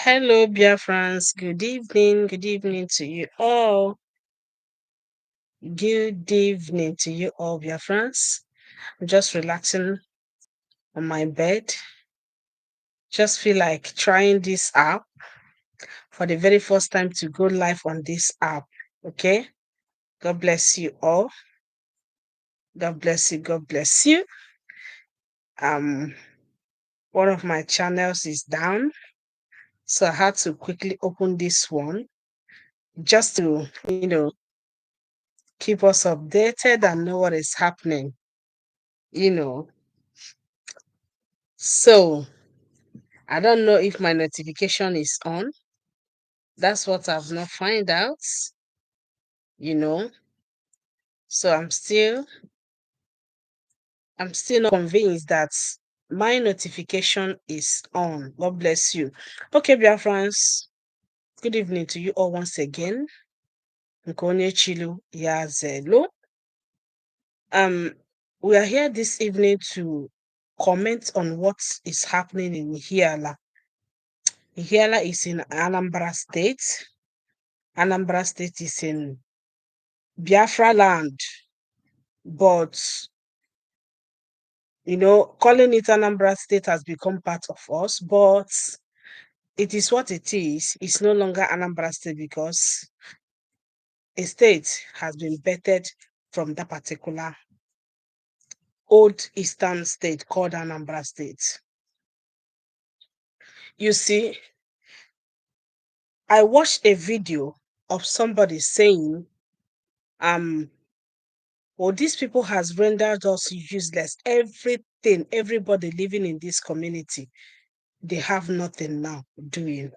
Hello, Biafrans. Good evening. Good evening to you all. Good evening to you all, Biafrans. I'm just relaxing on my bed. Just feel like trying this app for the very first time to go live on this app. Okay. God bless you all. God bless you. God bless you. Um, one of my channels is down, so I had to quickly open this one just to, keep us updated and know what is happening. You know, so I don't know if my notification is on. That's what I've not find out, you know. So I'm still not convinced that my notification is on. God bless you. Okay, Biafrans. Good evening to you all once again. Nkonye Chilu Yazelo. Um, we are here this evening to comment on what is happening in Hiala. Hiala is in Anambra State. Anambra State is in Biafra land, but calling it Anambra State has become part of us, but it is what it is. It's no longer Anambra State because a state has been bettered from that particular old eastern state called Anambra State. You see, I watched a video of somebody saying, well, these people has rendered us useless. Everything, everybody living in this community, they have nothing now doing,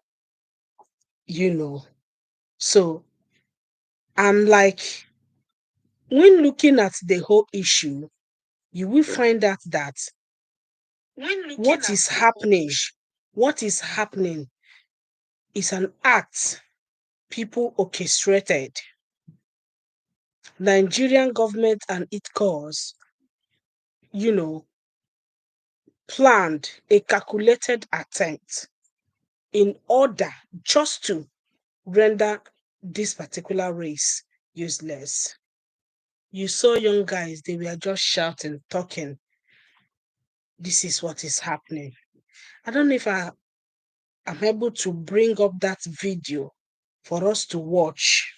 you know. So I'm like, when looking at the whole issue, you will find out that what is happening, what is happening is an act people orchestrated. Nigerian government and its cause, you know, planned a calculated attempt in order just to render this particular race useless. You saw young guys, they were just shouting, talking. This is what is happening. I don't know if I'm able to bring up that video for us to watch.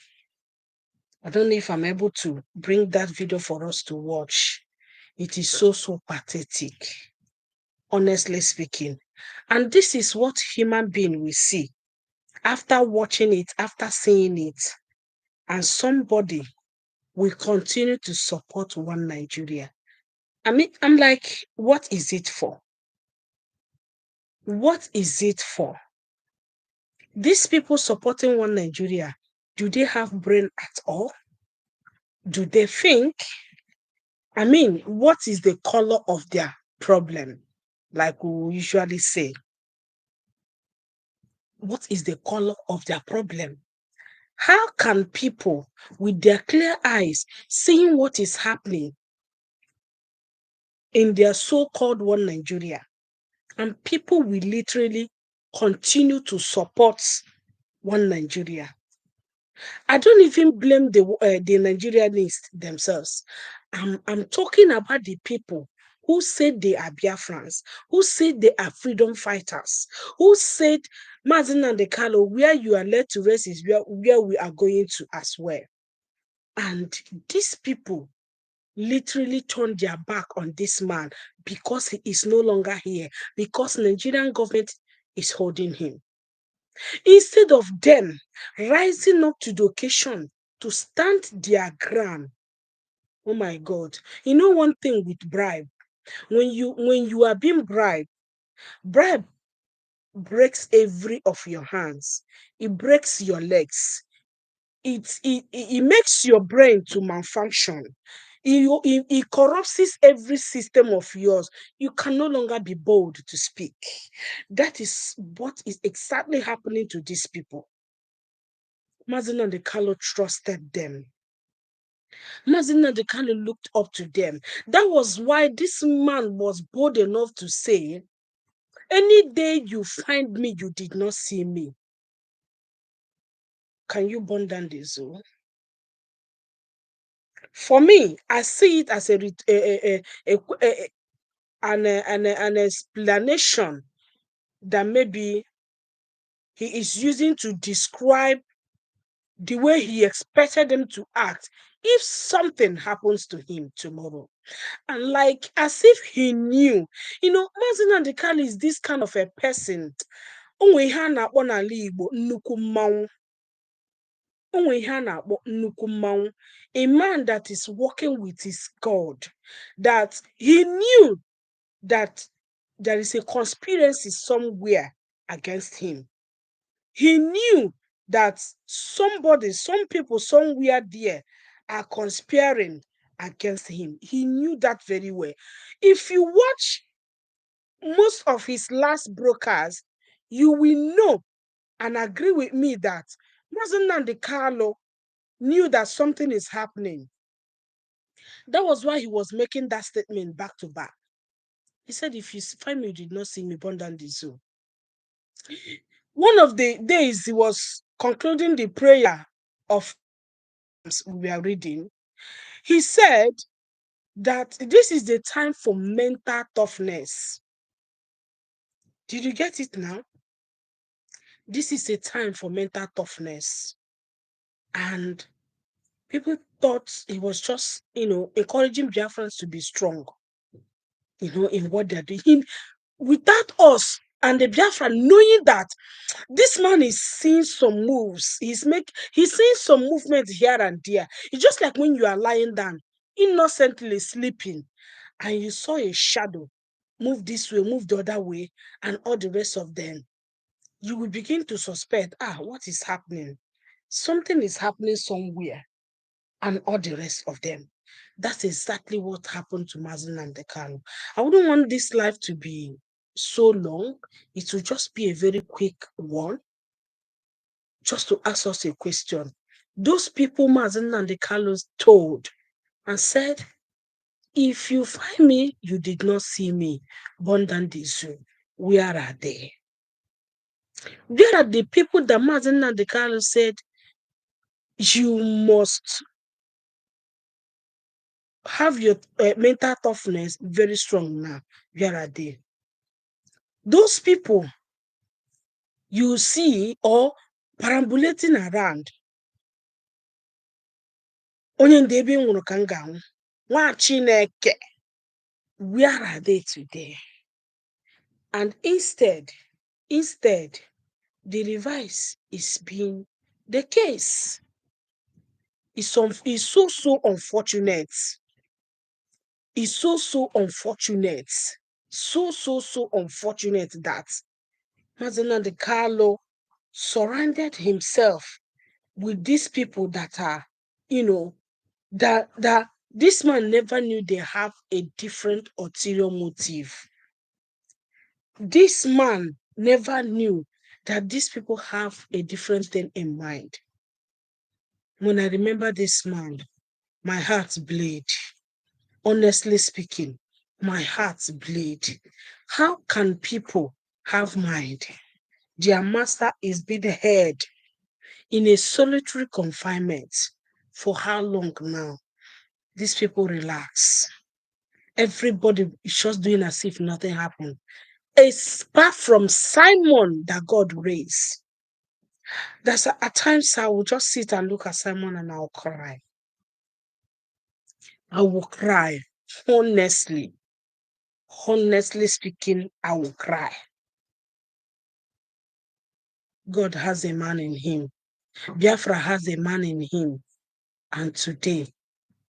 I don't know if I'm able to bring that video for us to watch. It is so pathetic, honestly speaking. And this is what human being will see after watching it, after seeing it. And somebody will continue to support one Nigeria. I mean, I'm like, what is it for? What is it for? These people supporting one Nigeria, do they have brain at all? Do they think? I mean, what is the color of their problem? Like we usually say, what is the color of their problem? How can people with their clear eyes seeing what is happening in their so-called one Nigeria, and people will literally continue to support one Nigeria? I don't even blame the Nigerians themselves. I'm talking about the people who said they are Biafrans, who said they are freedom fighters, who said, Mazin and Kalo, where you are led to rest is where we are going to as well. And these people literally turned their back on this man because he is no longer here, because Nigerian government is holding him. Instead of them rising up to the occasion to stand their ground. Oh my God. You know one thing with bribe, when you are being bribe breaks every of your hands. It breaks your legs. It makes your brain to malfunction. It corrupts every system of yours. You can no longer be bold to speak. That is what is exactly happening to these people. Mazin and Kalo trusted them. Mazin and Kalo looked up to them. That was why this man was bold enough to say, Any day you find me, you did not see me. Can you burn down the zoo? For me, I see it as an explanation that maybe he is using to describe the way he expected them to act if something happens to him tomorrow. And like as if he knew, Mazi Nnamdi Kanu is this kind of a person. Onwe ihe a na-akpọ n'ala Igbo nnukwu mmanwụ. Onwe ihe a na-akpọ nnukwu mmanwụ. A man that is working with his God, that he knew that there is a conspiracy somewhere against him. He knew that some people somewhere there are conspiring against him. He knew that very well. If you watch most of his last broadcasts, you will know and agree with me that Mazi Nnamdi Kanu knew that something is happening. That was why he was making that statement back to back. He said, if you find me, you did not see me, burn down the zoo. One of the days he was concluding the prayer of we are reading, he said that this is the time for mental toughness. Did you get it now? This is a time for mental toughness. And people thought he was just, encouraging Biafrans to be strong, in what they're doing. Without us and the Biafran knowing that this man is seeing some moves, he's seeing some movement here and there. It's just like when you are lying down, innocently sleeping, and you saw a shadow move this way, move the other way, and all the rest of them. You will begin to suspect, what is happening? Something is happening somewhere, and all the rest of them. That's exactly what happened to Mazi Nnamdi Kanu. I wouldn't want this life to be so long. It will just be a very quick one, just to ask us a question. Those people Mazi Nnamdi Kanu told and said, if you find me, you did not see me, burn down the zoo. Where are they? Where are the people that Mazi Nnamdi Kanu said, you must have your mental toughness very strong now? Where are they? Those people you see or perambulating around, onye ndị ebe nwụrụ ka m ga-anwụ, nwa Chineke, where are they today? And instead, the reverse is being the case. It's so unfortunate. It's so unfortunate. So unfortunate that Mazi Nnamdi Kanu surrounded himself with these people that are, that this man never knew they have a different ulterior motive. This man never knew that these people have a different thing in mind. When I remember this man, my heart bleed. Honestly speaking, my heart bleed. How can people have mind? Their master is being held in a solitary confinement. For how long now? These people relax. Everybody is just doing as if nothing happened. Apart from Simon that God raised. That's at times I will just sit and look at Simon and I'll cry. I will cry. Honestly speaking, I will cry. God has a man in him. Biafra has a man in him. And today,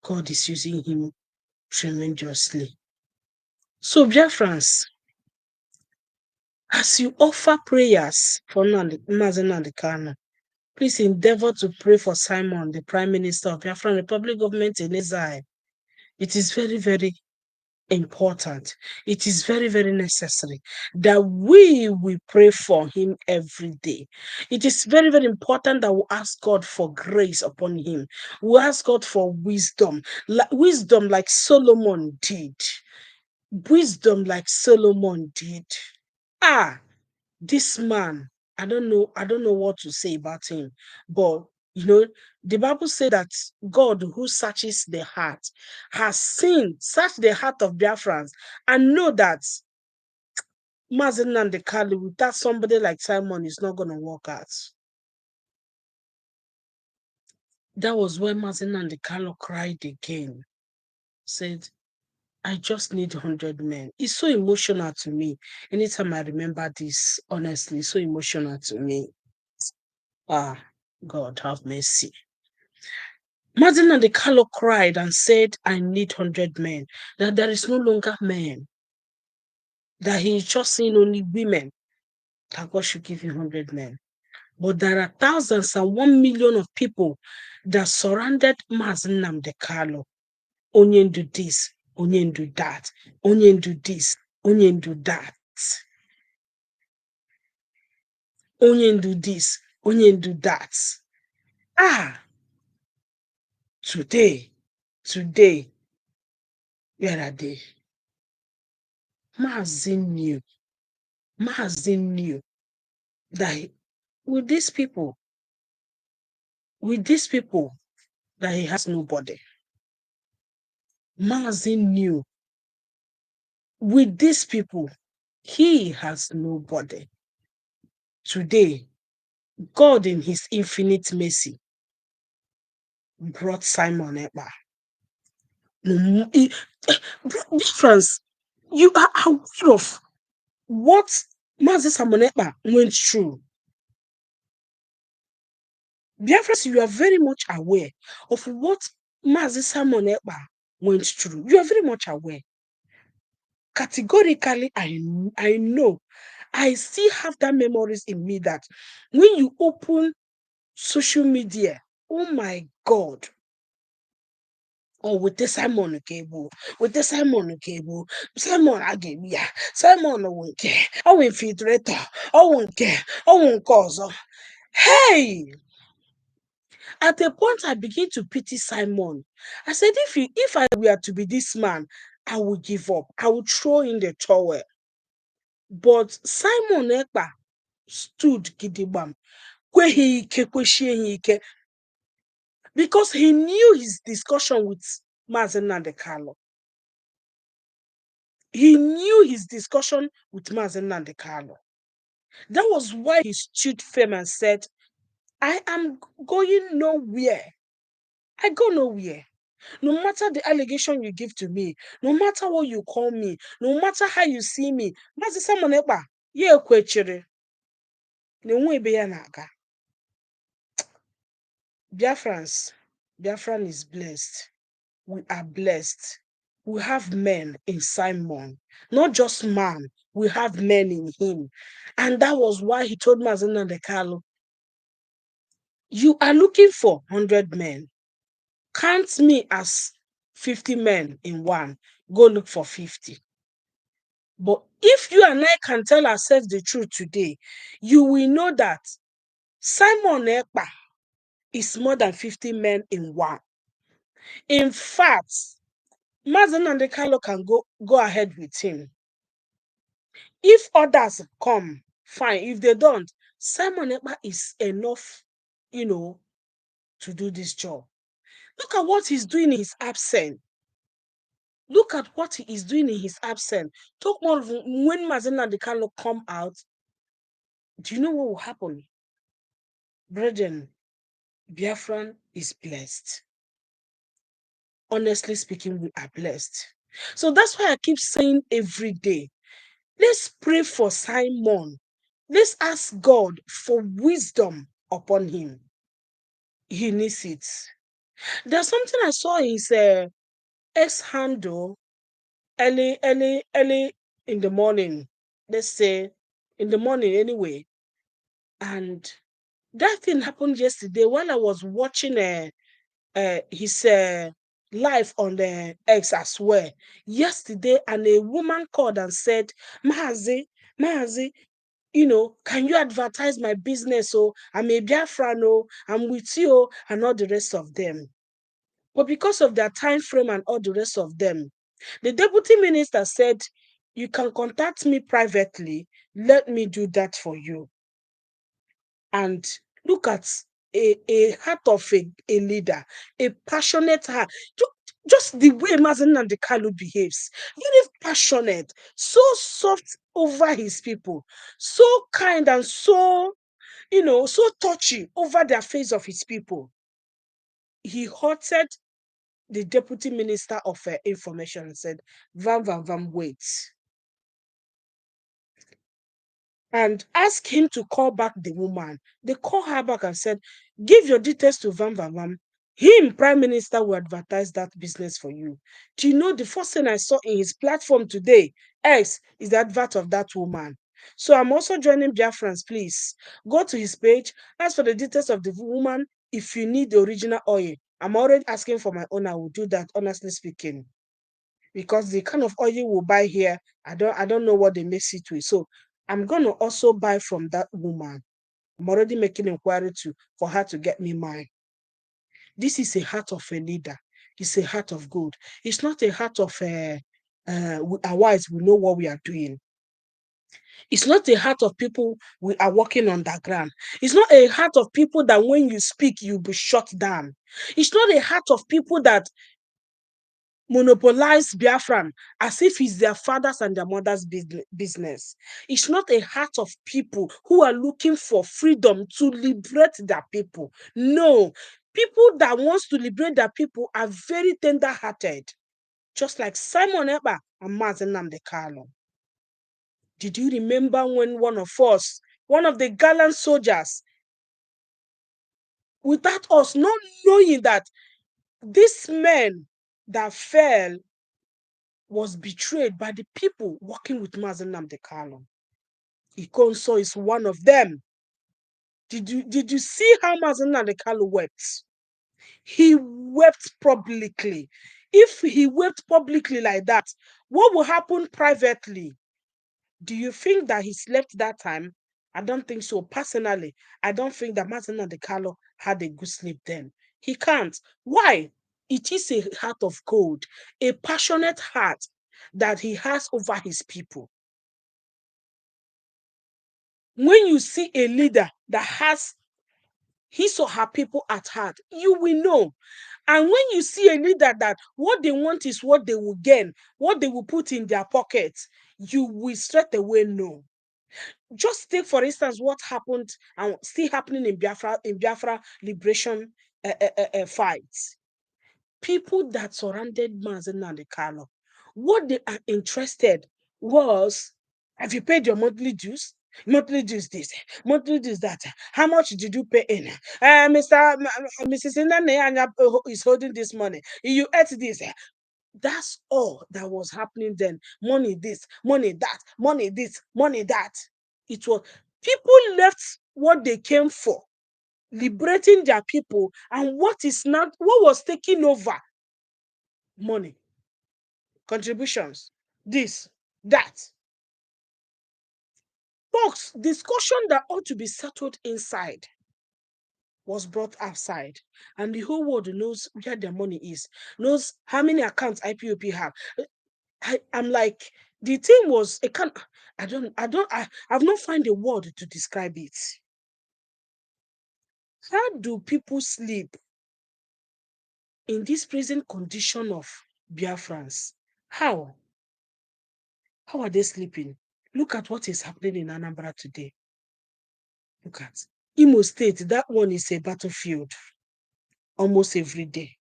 God is using him tremendously. So, Biafrans, as you offer prayers for Mazi Nnamdi Kanu, please endeavor to pray for Simon, the Prime Minister of Biafran Republic Government in exile. It is very, very important. It is very, very necessary that we will pray for him every day. It is very, very important that we ask God for grace upon him. We ask God for wisdom like Solomon did. Wisdom like Solomon did. This man, I don't know what to say about him. But the Bible said that God who searches the heart has searched the heart of Biafrans and know that Mazen and the Kali without somebody like Simon is not gonna work out. That was when Mazen and the Kali cried again, said, I just need 100 men. It's so emotional to me. Anytime I remember this, honestly, so emotional to me. God have mercy. Martin and the Carlo cried and said, I need 100 men. That there is no longer men. That he is just seeing only women. That God should give you 100 men. But there are thousands and 1 million of people that surrounded Martin and the Carlo. Onyen do this, Onyen do that, Onyen do this, Onyen do that. Onyen do this, Onyen do that. Today, where are they? Mazin knew that with these people, that he has nobody. Mazin knew with these people, he has nobody. Today, God in his infinite mercy brought Simon Ekpa. Difference, you are aware of what Mazi Simon Ekpa went through. Biafrans, you are very much aware of what Mazi Simon Ekpa went through. You are very much aware. Categorically, I know. I still have that memories in me that when you open social media, oh my God. Oh, with the Simon Cable, Simon Agemia, Simon won't care, oh infiltrator, oh won't care, oh won't cause. Hey! At a point, I begin to pity Simon. I said, if I were to be this man, I would give up. I would throw in the towel. But Simon Ekpa stood gidigam, because he knew his discussion with Mazen Nandekalo. He knew his discussion with Mazen Nandekalo. That was why he stood firm and said, I am going nowhere. I go nowhere. No matter the allegation you give to me, no matter what you call me, no matter how you see me, Mazi Simon Ekpa, ye kwechere. Biafran is blessed. We are blessed. We have men in Simon, not just man. We have men in him, and that was why he told Mazina de Carlo, "You are looking for 100 men. Count me as 50 men in one. Go look for 50." But if you and I can tell ourselves the truth today, you will know that Simon Ekpa is more than 50 men in one. In fact, Mazen and Carlo can go ahead with him. If others come, fine. If they don't, Simon Ekpa is enough, to do this job. Look at what he's doing in his absence. Look at what he is doing in his absence. Talk more of when Mazen and Carlo come out. Do you know what will happen? Brethren, Biafran is blessed. Honestly speaking, we are blessed. So that's why I keep saying every day, let's pray for Simon. Let's ask God for wisdom upon him. He needs it. There's something I saw in his X handle early in the morning. Let's say in the morning anyway. And that thing happened yesterday while I was watching his live on the X as well yesterday, and a woman called and said, Mahazi, can you advertise my business? Oh, I'm a Biafran, oh, I'm with you, and all the rest of them. But because of their time frame and all the rest of them, the deputy minister said You can contact me privately. Let me do that for you. And look at a heart of a leader, a passionate heart. Just the way Mazen Nandekalu behaves, very passionate, so soft over his people, so kind and so, so touchy over the face of his people. He halted the deputy minister of information and said, Vam, wait. And ask him to call back the woman. They call her back and said, give your details to Vam. Him, Prime Minister, will advertise that business for you. Do you know the first thing I saw in his platform today, X, is the advert of that woman. So I'm also joining Biafrans, please. Go to his page, ask for the details of the woman. If you need the original oil, I'm already asking for my own. I will do that, honestly speaking. Because the kind of oil we'll buy here, I don't know what they mix it with. So I'm gonna also buy from that woman. I'm already making inquiry for her to get me mine. This is a heart of a leader. It's a heart of gold. It's not a heart of our wives. We know what we are doing. It's not a heart of people we are working underground. It's not a heart of people that when you speak, you'll be shut down. It's not a heart of people that monopolize Biafran as if it's their fathers and their mothers' business. It's not a heart of people who are looking for freedom to liberate their people. No, people that wants to liberate their people are very tender-hearted, just like Simon Ekpa and Mazen Nnamdi. Did you remember when one of the gallant soldiers, without us not knowing that this man that fell was betrayed by the people working with Mazen Nnamdi. Ikonso is one of them. Did you see how Mazen Nnamdi wept? He wept publicly. If he wept publicly like that, what will happen privately? Do you think that he slept that time? I don't think so. Personally, I don't think that Mazen Nnamdi had a good sleep then. He can't. Why? It is a heart of gold, a passionate heart that he has over his people. When you see a leader that has his or her people at heart, you will know. And when you see a leader that what they want is what they will gain, what they will put in their pockets, you will straight away know. Just take, for instance, what happened and still happening in Biafra liberation fights. People that surrounded Mazen Nnamdi, what they are interested was, have you paid your monthly dues? Monthly dues this, monthly dues that. How much did you pay in? Mrs. Inane is holding this money. You ate this. That's all that was happening then. Money this, money that, money this, money that. It was people left what they came for, liberating their people, and what was taking over? Money, contributions, this, that. Folks, discussion that ought to be settled inside was brought outside, and the whole world knows where their money is, knows how many accounts IPOP have. I'm like, the thing was, I've not found a word to describe it. How do people sleep in this present condition of Biafrans? How? How are they sleeping? Look at what is happening in Anambra today. Look at Imo State. That one is a battlefield almost every day.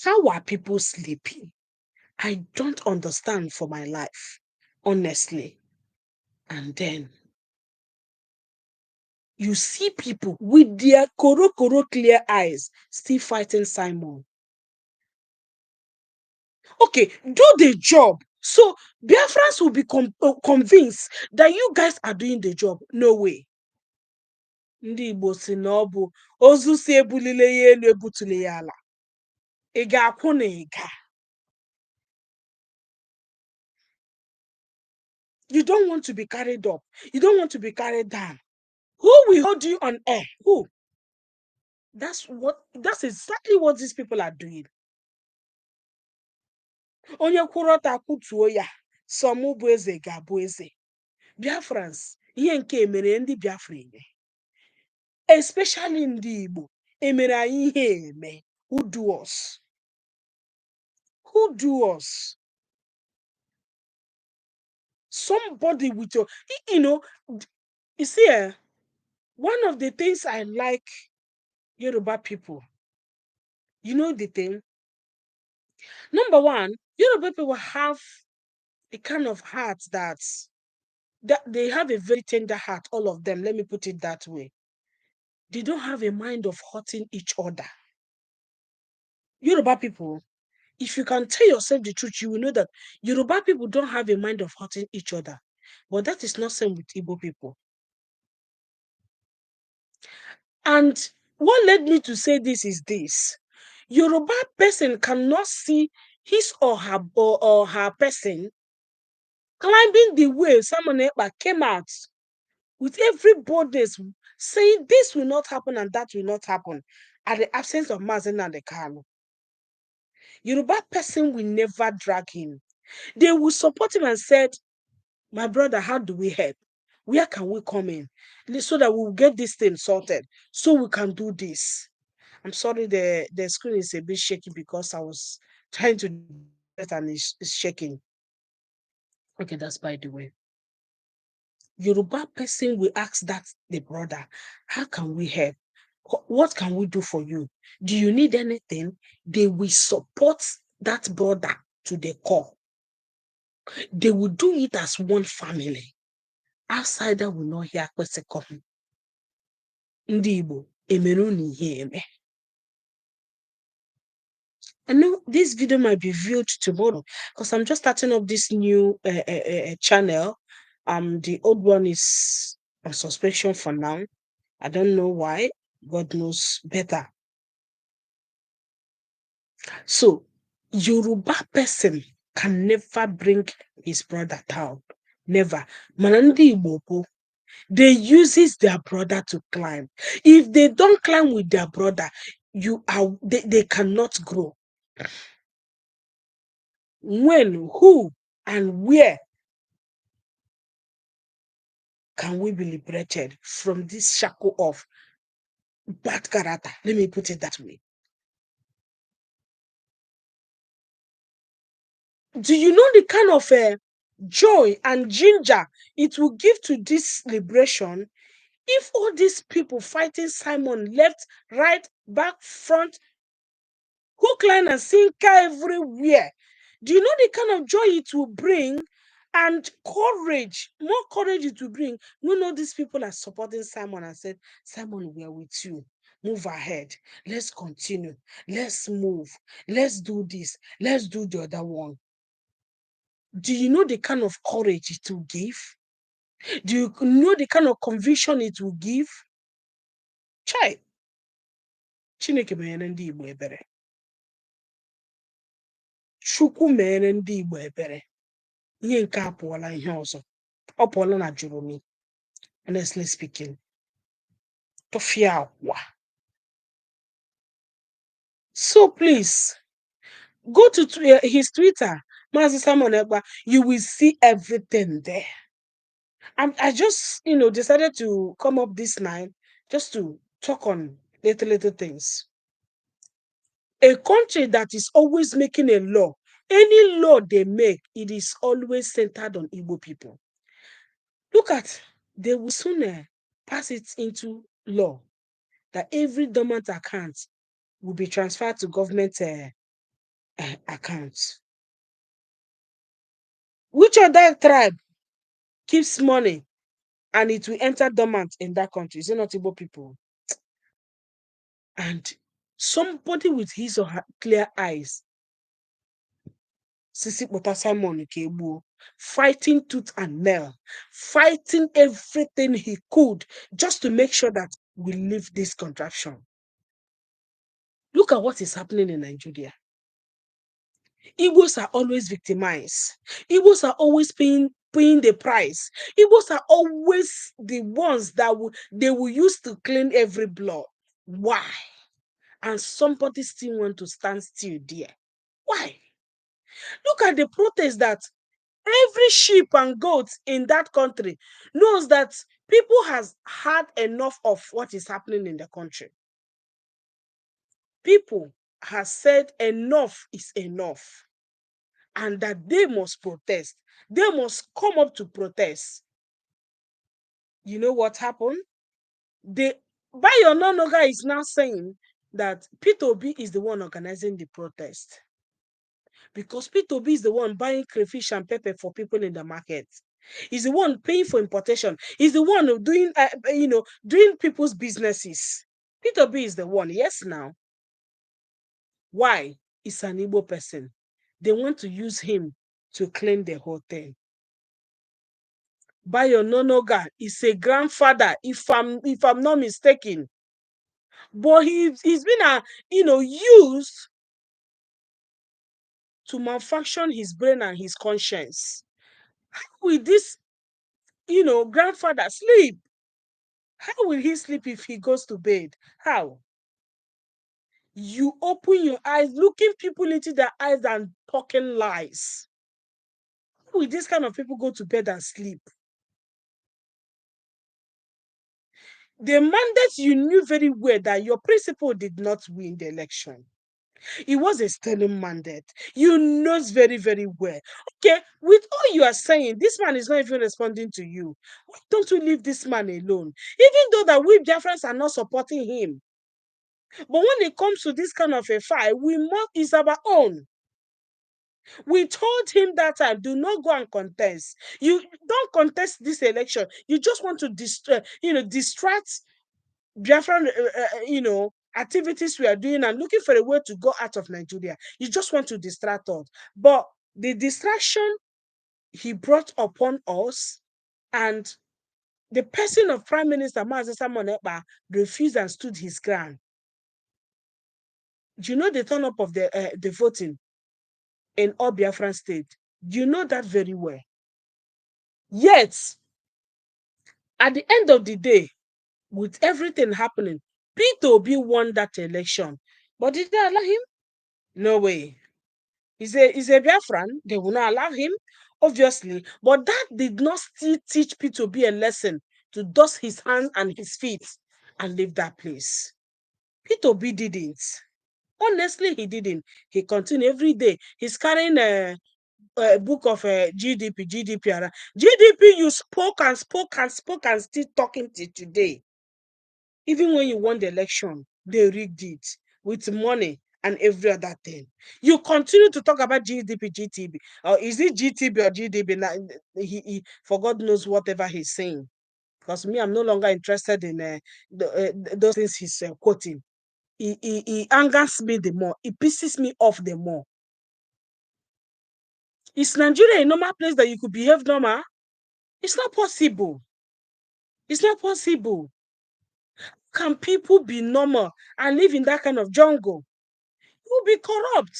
How are people sleeping? I don't understand for my life, honestly. And then you see people with their koro clear eyes still fighting Simon. Okay, do the job. So Biafrans will be convinced that you guys are doing the job. No way. Ndị Igbo si na ọ bụ ozu si ebulile ya elu ebutule ya ala. Ị ga-akwụ na ị ga. You don't want to be carried up. You don't want to be carried down. Who will hold you on air? Who? That's exactly what these people are doing. Onye kwụrụ ọtọ akwụtuo ya. Sọ mụ bụ eze ga-abụ eze. Biafrans, ihe nke mere ndị Biafra eme. Especially ndị Igbo. Emere anyị ihe eme. Who do us? Who do us? Somebody with your, you see, one of the things I like Yoruba people, you know the thing? Number one, Yoruba people have a kind of heart that they have a very tender heart, all of them. Let me put it that way. They don't have a mind of hurting each other. Yoruba people, if you can tell yourself the truth, you will know that Yoruba people don't have a mind of hurting each other. But that is not same with Igbo people. And what led me to say this is this. Yoruba person cannot see his or her person climbing the way someone came out with every boldness, saying this will not happen and that will not happen at the absence of Mazen and the Kano. Yoruba person will never drag him. They will support him and said, my brother, how do we help? Where can we come in? So that we'll get this thing sorted. So we can do this. I'm sorry, the screen is a bit shaky because I was trying to do it and it's shaking. Okay, that's by the way. Yoruba person will ask that the brother, how can we help? What can we do for you? Do you need anything? They will support that brother to the core. They will do it as one family. Outsider will not hear kwese come. Ndị Igbo emeru n'ihe eme. I know this video might be viewed tomorrow because I'm just starting up this new channel. The old one is on suspension for now. I don't know why. God knows better. So, Yoruba person can never bring his brother down. Never. Manandi Igbo, they uses their brother to climb. If they don't climb with their brother, they cannot grow. When, who, and where can we be liberated from this shackle of bad character? Let me put it that way. Do you know the kind of joy and ginger it will give to this liberation if all these people fighting Simon left, right, back, front, hook, line, and sinker everywhere? Do you know the kind of joy it will bring and courage, more courage it will bring when all these people are supporting Simon and said, Simon, we are with you. Move ahead. Let's continue. Let's move. Let's do this. Let's do the other one. Do you know the kind of courage it will give? Do you know the kind of conviction it will give? Chai. Chineke mere ndị Igbo ebere. Chukwu mere ndị Igbo ebere. Ihe nke apụọla ihe ọzọ. Ọ pụọla na Jurumi. Honestly speaking. Tofia akwa. So please, go to his Twitter, Mazi Simon Ekpa. You will see everything there. I just, decided to come up this night just to talk on little things. A country that is always making a law, any law they make, it is always centered on Igbo people. Look at, they will sooner pass it into law that every dormant account will be transferred to government accounts. Which other tribe keeps money and it will enter dormant in that country? Is it not Igbo people? And somebody with his or her clear eyes, Sisi Kpota Simon Kegbuo, fighting tooth and nail, fighting everything he could just to make sure that we leave this contraption. Look at what is happening in Nigeria. Igbos are always victimized. Igbos are always paying the price. Igbos are always the ones that they will use to clean every blood. Why? And somebody still want to stand still there. Why? Look at the protest that every sheep and goat in that country knows that people has had enough of what is happening in the country. People has said enough is enough and that they must protest. They must come up to protest. You know what happened? The Bayo Nonoga is now saying that P2B is the one organizing the protest because P2B is the one buying crayfish and pepper for people in the market. He's the one paying for importation. He's the one doing, doing people's businesses. P2B is the one. Yes, now. Why? He's an Igbo person. They want to use him to claim the whole thing. Bayo Nonoga is a grandfather, if I'm not mistaken. But he's been used to malfunction his brain and his conscience. How will this grandfather sleep? How will he sleep if he goes to bed? How? You open your eyes, looking people into their eyes and talking lies. How will this kind of people go to bed and sleep? The mandate, you knew very well that your principal did not win the election. It was a stolen mandate. You knows very, very well. Okay, with all you are saying, this man is not even responding to you. Why don't you leave this man alone? Even though that we Biafrans are not supporting him. But when it comes to this kind of a fight, we must is our own. We told him that time, do not go and contest. You don't contest this election. You just want to distract Biafran, activities we are doing and looking for a way to go out of Nigeria. You just want to distract us. But the distraction he brought upon us and the person of Prime Minister Mazi Simon Ekpa refused and stood his ground. Do you know the turn up of the voting in all Biafran state? Do you know that very well? Yet, at the end of the day, with everything happening, P2B won that election. But did they allow him? No way. He's a Biafran. They will not allow him, obviously. But that did not still teach P2B a lesson to dust his hands and his feet and leave that place. P2B didn't. Honestly, he didn't. He continued every day. He's carrying a book of GDP, GDP. GDP, you spoke and spoke and spoke and still talking till today. Even when you won the election, they rigged it with money and every other thing. You continue to talk about GDP, GTB. Or is it GTB or GDP? Now, for God knows whatever he's saying. Because me, I'm no longer interested in those things he's quoting. He angers me the more. It pisses me off the more. Is Nigeria a normal place that you could behave normal? It's not possible. It's not possible. Can people be normal and live in that kind of jungle? It will be corrupt.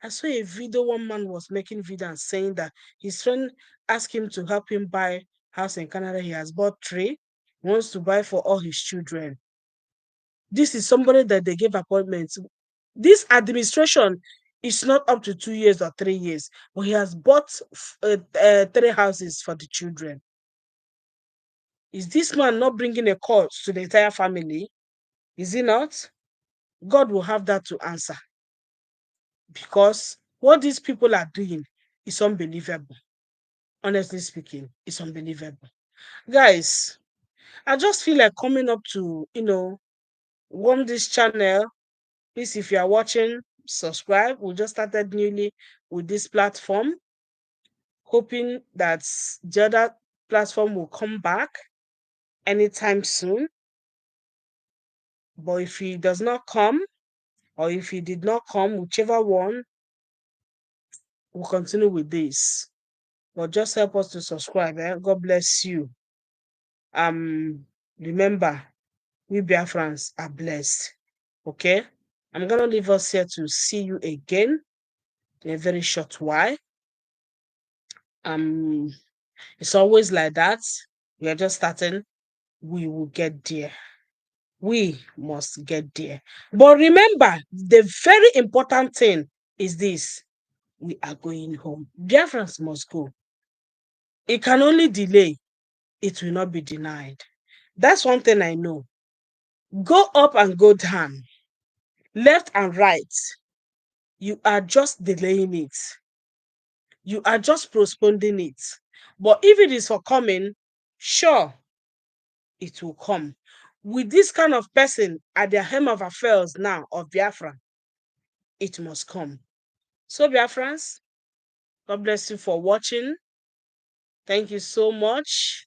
I saw a video, one man was making video and saying that his friend asked him to help him buy house in Canada. He has bought 3, wants to buy for all his children. This is somebody that they gave appointments. This administration is not up to 2 years or 3 years, but he has bought 3 houses for the children. Is this man not bringing a cause to the entire family? Is he not? God will have that to answer. Because what these people are doing is unbelievable. Honestly speaking, it's unbelievable. Guys, I just feel like coming up to, warm this channel. Please, if you are watching, subscribe. We just started newly with this platform, hoping that the other platform will come back anytime soon. But if he does not come, or if he did not come, whichever one, we'll continue with this. But just help us to subscribe. God bless you. Remember, we Biafrans are blessed. Okay? I'm gonna leave us here to see you again in a very short while. It's always like that. We are just starting. We will get there. We must get there. But remember, the very important thing is this: we are going home. Biafrans must go. It can only delay, it will not be denied. That's one thing I know. Go up and go down, left and right. You are just delaying it. You are just postponing it. But if it is for coming, sure, it will come. With this kind of person at the helm of affairs now of Biafra, it must come. So, Biafrans, God bless you for watching. Thank you so much.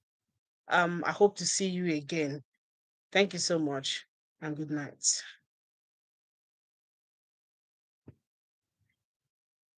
I hope to see you again. Thank you so much and good night.